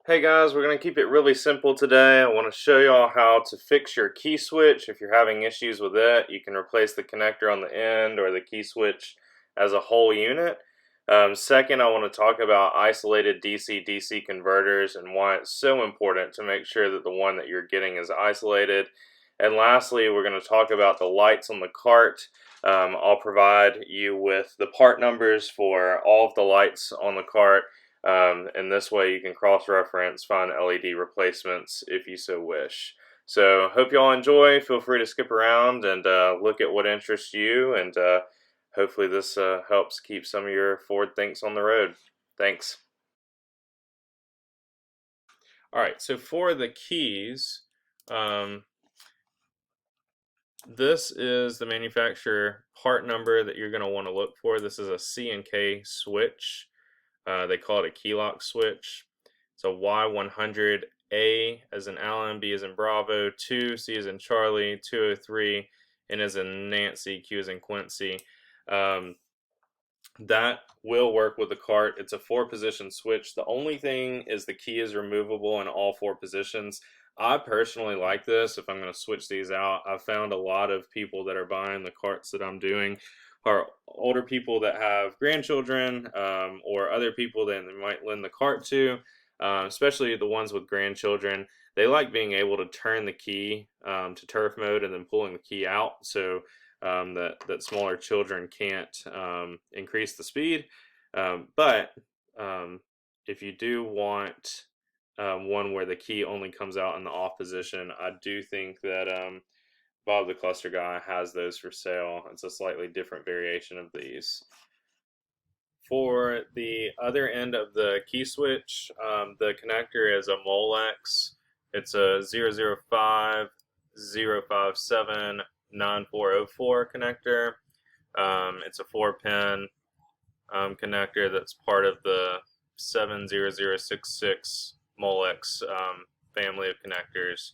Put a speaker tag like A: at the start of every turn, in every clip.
A: Hey guys, we're going to keep it really simple today. I want to show y'all how to fix your key switch. If you're having issues with it, you can replace the connector on the end or the key switch as a whole unit. Second, I want to talk about isolated DC-DC converters and why it's so important to make sure that the one that you're getting is isolated. And lastly, we're going to talk about the lights on the cart. I'll provide you with the part numbers for all of the lights on the cart. And this way you can cross-reference, find LED replacements if you so wish. So hope y'all enjoy. Feel free to skip around and look at what interests you, and hopefully this helps keep some of your Ford Thinks on the road. Thanks. Alright, so for the keys, this is the manufacturer part number that you're going to want to look for. This is a C&K switch. They call it a key lock switch. It's a Y100, A as in Allen, B as in Bravo, 2, C as in Charlie, 203, N as in Nancy, Q as in Quincy. That will work with the cart. It's a 4-position switch. The only thing is the key is removable in all 4 positions. I personally like this if I'm going to switch these out. I've found a lot of people that are buying the carts that I'm doing are older people that have grandchildren or other people that they might lend the cart to, especially the ones with grandchildren. They like being able to turn the key to turf mode and then pulling the key out so that smaller children can't increase the speed. But if you do want one where the key only comes out in the off position, I do think that Bob the Cluster Guy has those for sale. It's a slightly different variation of these. For the other end of the key switch, the connector is a Molex. It's a 005 057 9404 connector. It's a 4-pin connector that's part of the 70066 Molex family of connectors.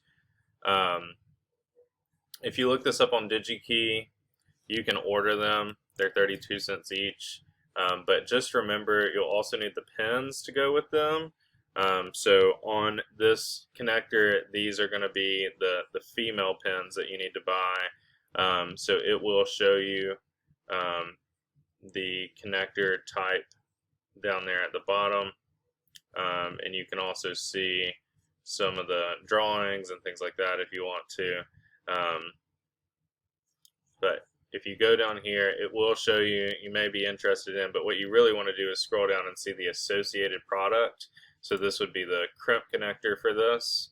A: If you look this up on DigiKey, you can order them. They're 32 cents each. But just remember, you'll also need the pins to go with them. So on this connector, these are going to be the female pins that you need to buy. So it will show you the connector type down there at the bottom. And you can also see some of the drawings and things like that if you want to. But if you go down here, it will show you may be interested in, but what you really want to do is scroll down and see the associated product. So this would be the crimp connector for this.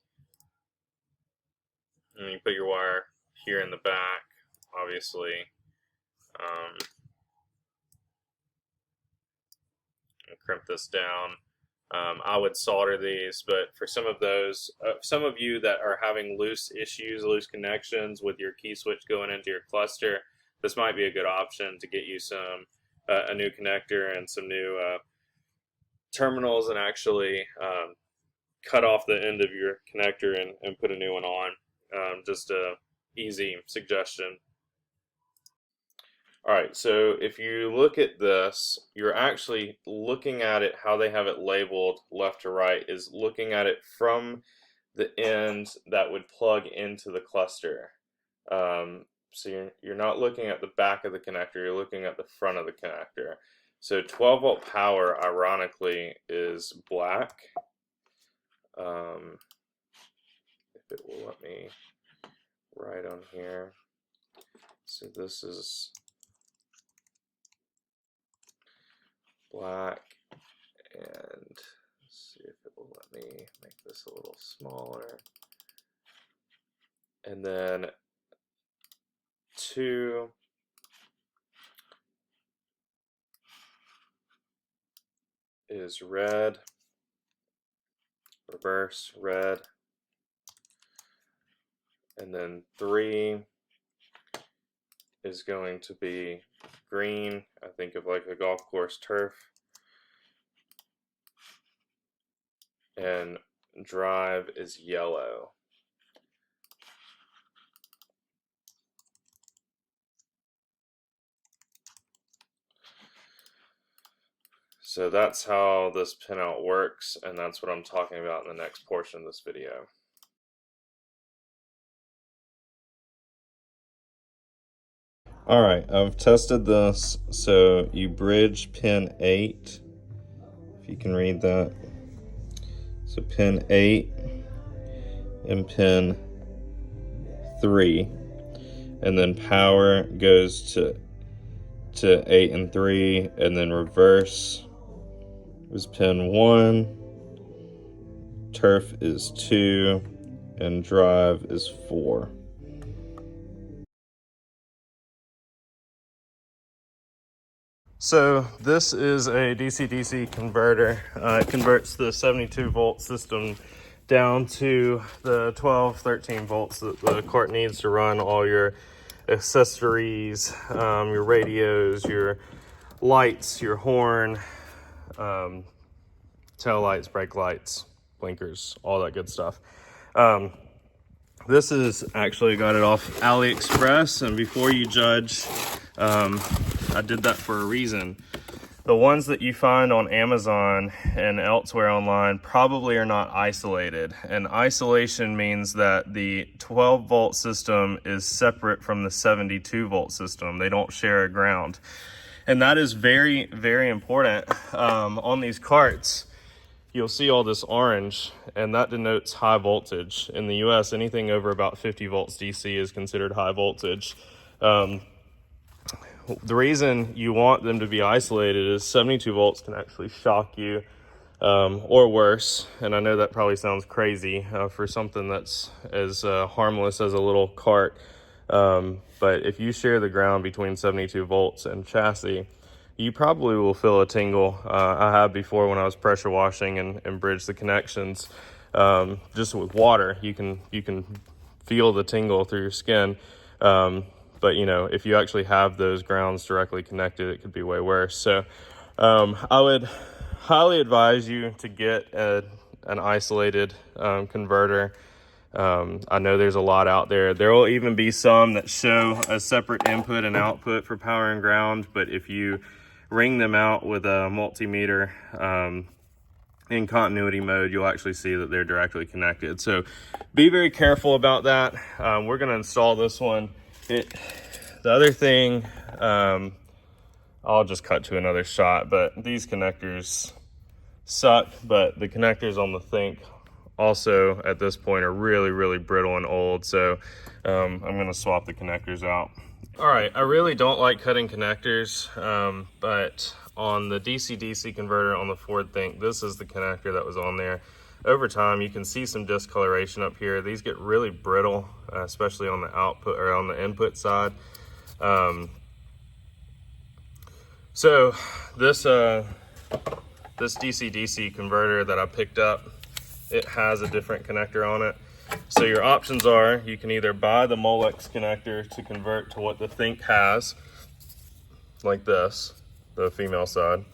A: And you put your wire here in the back, obviously. And crimp this down. I would solder these, but for some of those, some of you that are having loose connections with your key switch going into your cluster, this might be a good option to get you some a new connector and some new terminals, and actually cut off the end of your connector and put a new one on. Just a easy suggestion. Alright, so if you look at this, you're actually looking at it, how they have it labeled left to right, is looking at it from the end that would plug into the cluster. So you're not looking at the back of the connector, you're looking at the front of the connector. So 12 volt power, ironically, is black. If it will let me write on here. So this is black, and let's see if it will let me make this a little smaller. And then 2 is red, reverse red, and then 3 is going to be green. I think of like a golf course turf. And drive is yellow. So that's how this pinout works, and that's what I'm talking about in the next portion of this video. All right, I've tested this. So you bridge pin 8, if you can read that. So pin 8 and pin 3, and then power goes to 8 and 3, and then reverse is pin 1, turf is 2, and drive is 4. So this is a DC-DC converter. It converts the 72 volt system down to the 12, 13 volts that the cart needs to run all your accessories, your radios, your lights, your horn, tail lights, brake lights, blinkers, all that good stuff. This is actually got it off AliExpress, and before you judge, I did that for a reason. The ones that you find on Amazon and elsewhere online probably are not isolated. And isolation means that the 12 volt system is separate from the 72 volt system. They don't share a ground. And that is very, very important. On these carts, you'll see all this orange, and that denotes high voltage. In the US, anything over about 50 volts DC is considered high voltage. The reason you want them to be isolated is 72 volts can actually shock you, or worse. And I know that probably sounds crazy for something that's as harmless as a little cart. But if you share the ground between 72 volts and chassis, you probably will feel a tingle. I have before when I was pressure washing and bridged the connections. Just with water, you can feel the tingle through your skin. But you know, if you actually have those grounds directly connected, it could be way worse. So I would highly advise you to get an isolated converter. I know there's a lot out there. There will even be some that show a separate input and output for power and ground, but if you ring them out with a multimeter in continuity mode, you'll actually see that they're directly connected. So be very careful about that. We're going to install this one. The other thing, I'll just cut to another shot, but these connectors suck, but the connectors on the Think also at this point are really, really brittle and old. So I'm going to swap the connectors out. All right, I really don't like cutting connectors, but on the DC-DC converter on the Ford Think, this is the connector that was on there. Over time, you can see some discoloration up here. These get really brittle, especially on the output or on the input side. So this DC-DC converter that I picked up, it has a different connector on it. So your options are, you can either buy the Molex connector to convert to what the Think has, like this, the female side,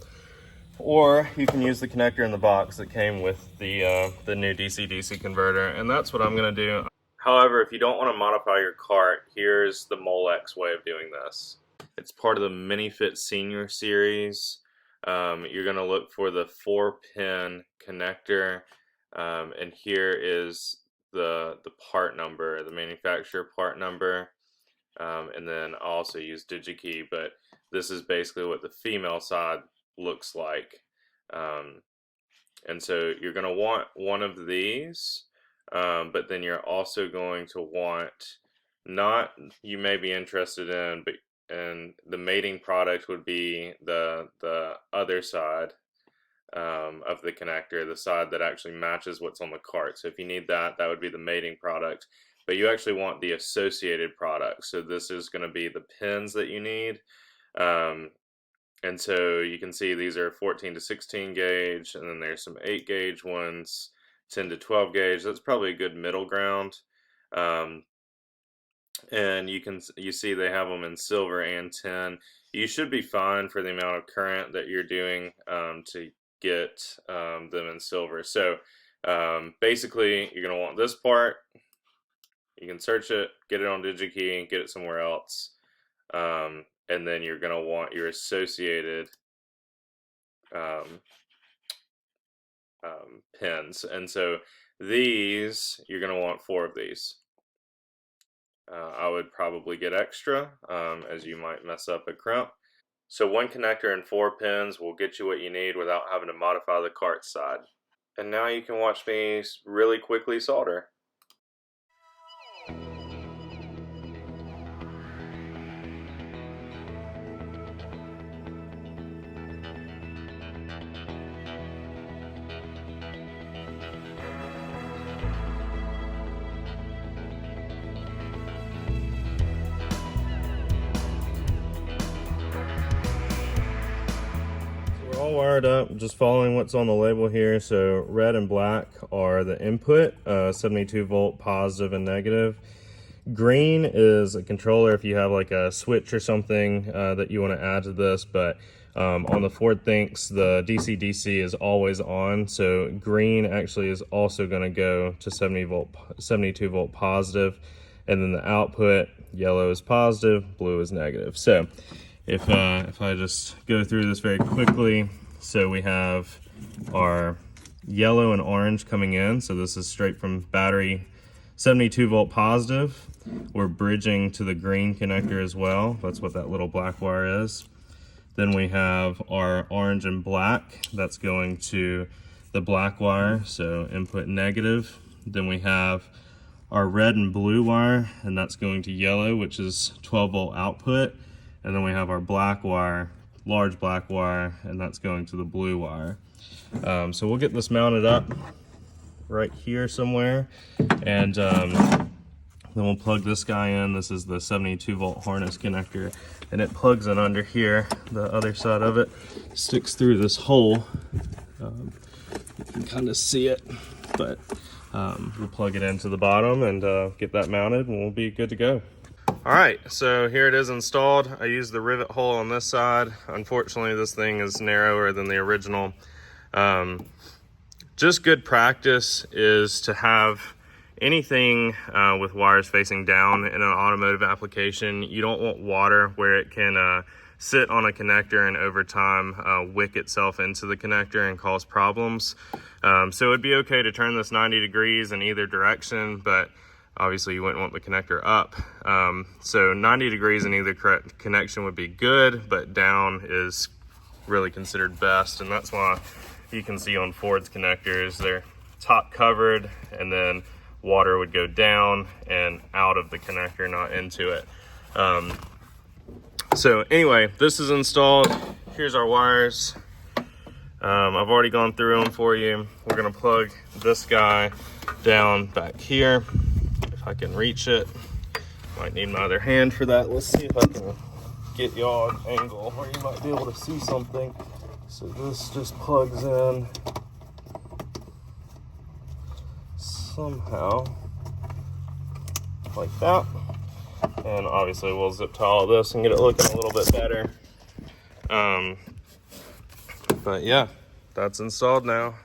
A: or you can use the connector in the box that came with the new DC-DC converter, and that's what I'm going to do. However, if you don't want to modify your cart, here's the Molex way of doing this. It's part of the MiniFit Senior series. You're going to look for the 4-pin connector, and here is the part number, the manufacturer part number, and then I also use DigiKey, but this is basically what the female side looks like. And so you're going to want one of these, but then you're also going to want, not you may be interested in, but and the mating product would be the other side of the connector, the side that actually matches what's on the cart. So if you need that, that would be the mating product. But you actually want the associated product. So this is going to be the pins that you need. And so you can see these are 14 to 16 gauge, and then there's some 8 gauge ones, 10 to 12 gauge. That's probably a good middle ground. And you see they have them in silver and tin. You should be fine for the amount of current that you're doing to get them in silver. So basically, you're going to want this part. You can search it, get it on DigiKey, and get it somewhere else. And then you're going to want your associated um, pins. And so these, you're going to want 4 of these. I would probably get extra, as you might mess up a crimp. So 1 connector and 4 pins will get you what you need without having to modify the cart side. And now you can watch me really quickly solder. All wired up, just following what's on the label here. So red and black are the input, 72 volt positive and negative. Green is a controller if you have like a switch or something that you want to add to this, but on the Ford Thinks, the DC-DC is always on, so green actually is also going to go to 72 volt positive, and then the output, yellow is positive, blue is negative. So if I just go through this very quickly, so we have our yellow and orange coming in, so this is straight from battery 72 volt positive. We're bridging to the green connector as well. That's what that little black wire is. Then we have our orange and black. That's going to the black wire, so input negative. Then we have our red and blue wire, and that's going to yellow, which is 12 volt output. And then we have our black wire, large black wire, and that's going to the blue wire. So we'll get this mounted up right here somewhere, and then we'll plug this guy in. This is the 72 volt harness connector, and it plugs in under here. The other side of it sticks through this hole. You can kind of see it, but we'll plug it into the bottom and get that mounted, and we'll be good to go. All right, so here it is installed. I used the rivet hole on this side. Unfortunately, this thing is narrower than the original. Just good practice is to have anything with wires facing down in an automotive application. You don't want water where it can sit on a connector and over time wick itself into the connector and cause problems. So it'd be okay to turn this 90 degrees in either direction, but obviously you wouldn't want the connector up. So 90 degrees in either connection would be good, but down is really considered best, and that's why you can see on Ford's connectors, they're top covered, and then water would go down and out of the connector, not into it. So anyway, this is installed. Here's our wires. I've already gone through them for you. We're gonna plug this guy down back here. If I can reach it, might need my other hand for that. Let's see if I can get y'all an angle where you might be able to see something. So this just plugs in somehow like that, and obviously we'll zip tie all this and get it looking a little bit better. But yeah, that's installed now.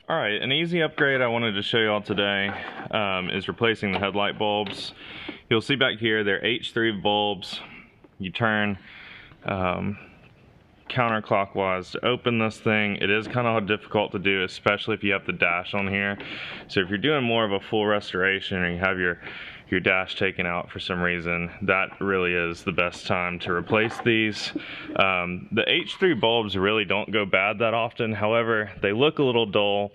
A: All right, an easy upgrade I wanted to show you all today is replacing the headlight bulbs. You'll see back here, they're H3 bulbs. You turn counterclockwise to open this thing. It is kind of difficult to do, especially if you have the dash on here. So if you're doing more of a full restoration or you have your dash taken out for some reason, that really is the best time to replace these. The H3 bulbs really don't go bad that often. However, they look a little dull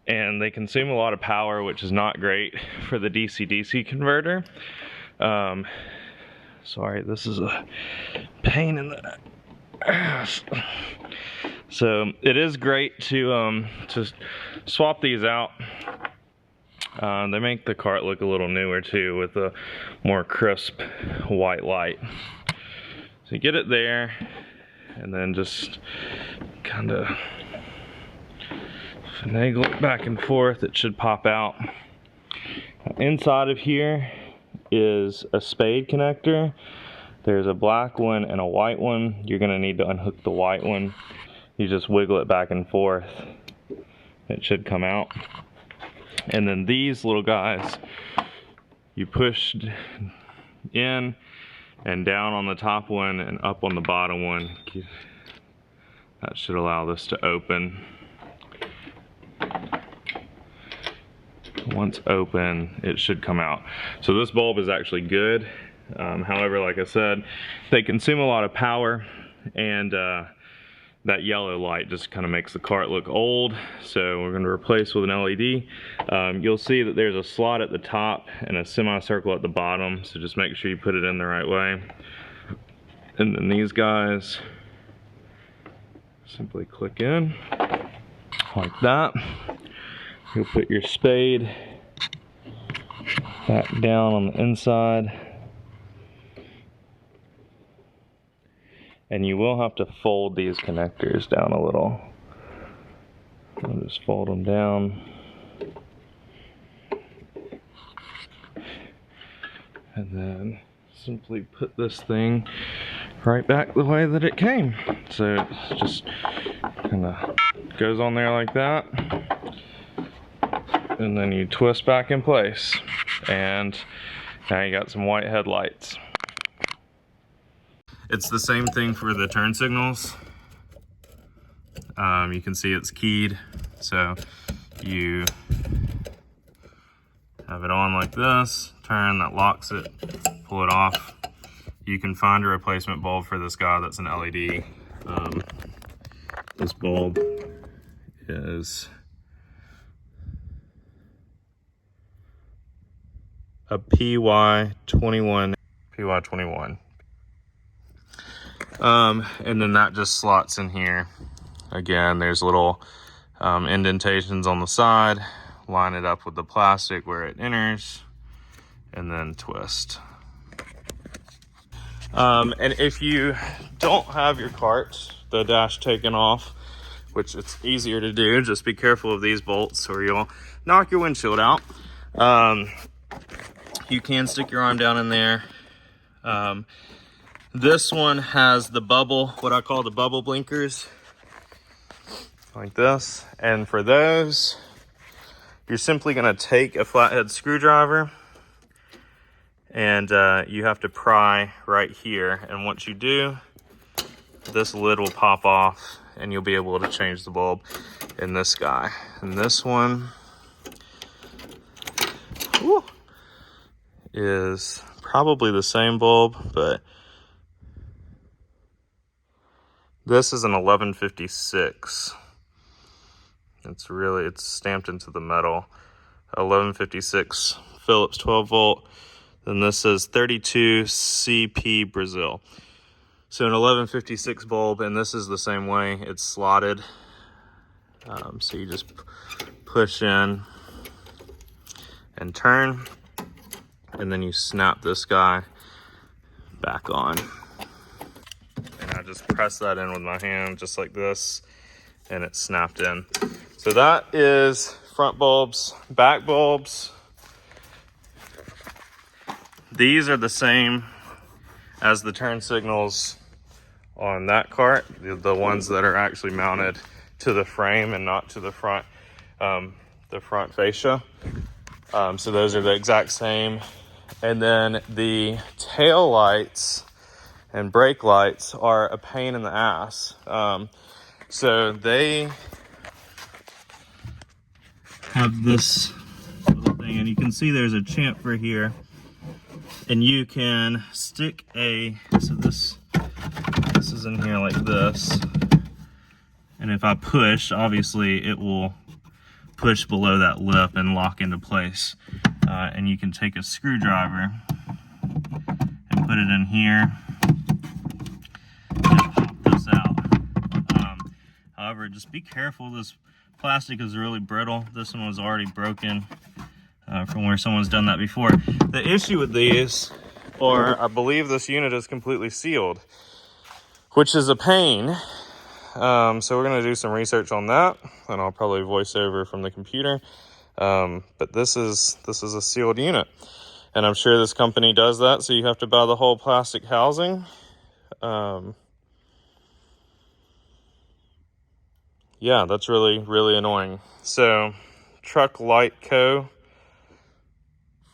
A: and they consume a lot of power, which is not great for the DC-DC converter. Sorry, this is a pain in the ass. So it is great to swap these out. They make the cart look a little newer too, with a more crisp white light. So you get it there, and then just kind of finagle it back and forth. It should pop out. Inside of here is a spade connector. There's a black one and a white one. You're gonna need to unhook the white one. You just wiggle it back and forth. It should come out. And then these little guys, you push in and down on the top one and up on the bottom one. That should allow this to open. Once open, it should come out. So this bulb is actually good. However, like I said, they consume a lot of power, and that yellow light just kind of makes the cart look old. So we're going to replace with an LED. You'll see that there's a slot at the top and a semicircle at the bottom, so just make sure you put it in the right way. And then these guys simply click in like that. You'll put your spade back down on the inside, and you will have to fold these connectors down a little. I'll just fold them down, and then simply put this thing right back the way that it came. So it just kind of goes on there like that, and then you twist back in place, and now you got some white headlights. It's the same thing for the turn signals. You can see it's keyed, so you have it on like this, turn, that locks it, pull it off. You can find a replacement bulb for this guy that's an LED. This bulb is a PY21. And then that just slots in here. Again, there's little indentations on the side. Line it up with the plastic where it enters, and then twist. And if you don't have your cart, the dash taken off, which it's easier to do, just be careful of these bolts or you'll knock your windshield out. You can stick your arm down in there. This one has the bubble, what I call the bubble blinkers, like this. And for those, you're simply gonna take a flathead screwdriver, and you have to pry right here. And once you do, this lid will pop off and you'll be able to change the bulb in this guy. And this one is probably the same bulb, but this is an 1156. It's stamped into the metal. 1156 Phillips 12 volt. Then this is 32 CP Brazil. So an 1156 bulb, and this is the same way. It's slotted. So you just push in and turn, and then you snap this guy back on. And I just press that in with my hand just like this, and it's snapped in. So that is front bulbs. Back bulbs, these are the same as the turn signals on that cart, the ones that are actually mounted to the frame and not to the front fascia. So those are the exact same. And then the tail lights and brake lights are a pain in the ass. So they have this little thing, and you can see there's a chamfer here, and you can stick so this is in here like this, and if I push, obviously it will push below that lip and lock into place. And you can take a screwdriver and put it in here and pop this out. However, just be careful. This plastic is really brittle. This one was already broken from where someone's done that before. The issue with these, or I believe this unit is completely sealed, which is a pain. So we're going to do some research on that, and I'll probably voice over from the computer. But this is a sealed unit, and I'm sure this company does that, so you have to buy the whole plastic housing. Yeah, that's really, really annoying. So Truck Light Co.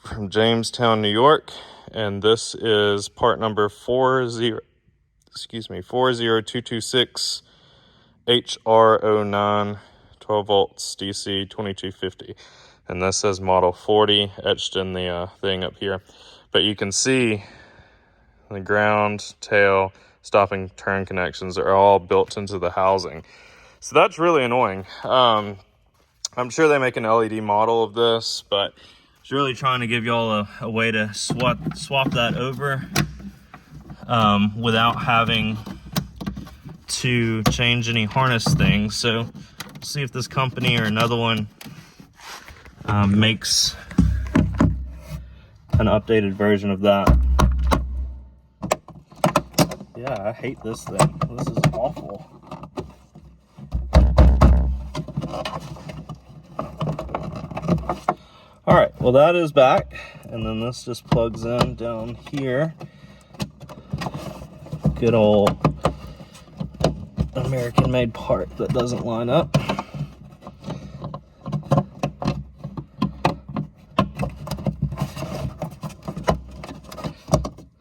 A: from Jamestown, New York, and this is part number 40226 HR09 12 volts DC 2250, and this says model 40 etched in the thing up here. But you can see the ground, tail, stopping turn connections are all built into the housing, so that's really annoying. I'm sure they make an LED model of this, but it's really trying to give y'all a way to swap that over without having to change any harness things. So see if this company or another one makes an updated version of that. Yeah, I hate this thing. This is awful. All right, well, that is back, and then this just plugs in down here. Good old American-made part that doesn't line up.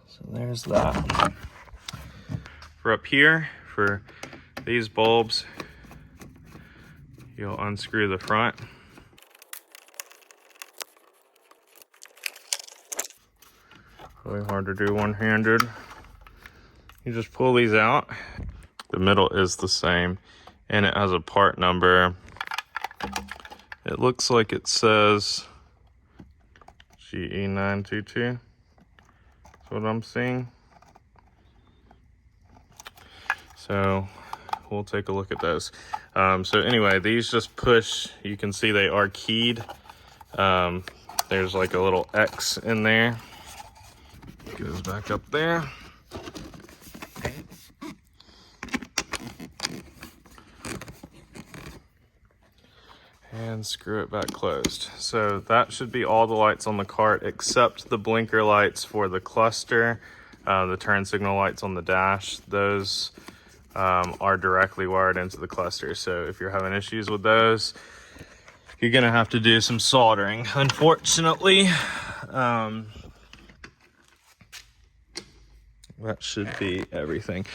A: So there's that. For up here, for these bulbs, you'll unscrew the front. Really hard to do one-handed. You just pull these out. The middle is the same, and it has a part number. It looks like it says GE922. That's what I'm seeing. So we'll take a look at those. So anyway, these just push. You can see they are keyed. There's like a little X in there. Goes back up there. And screw it back closed. So that should be all the lights on the cart except the blinker lights for the cluster, the turn signal lights on the dash. Those are directly wired into the cluster. So if you're having issues with those, you're gonna have to do some soldering. Unfortunately, that should be everything.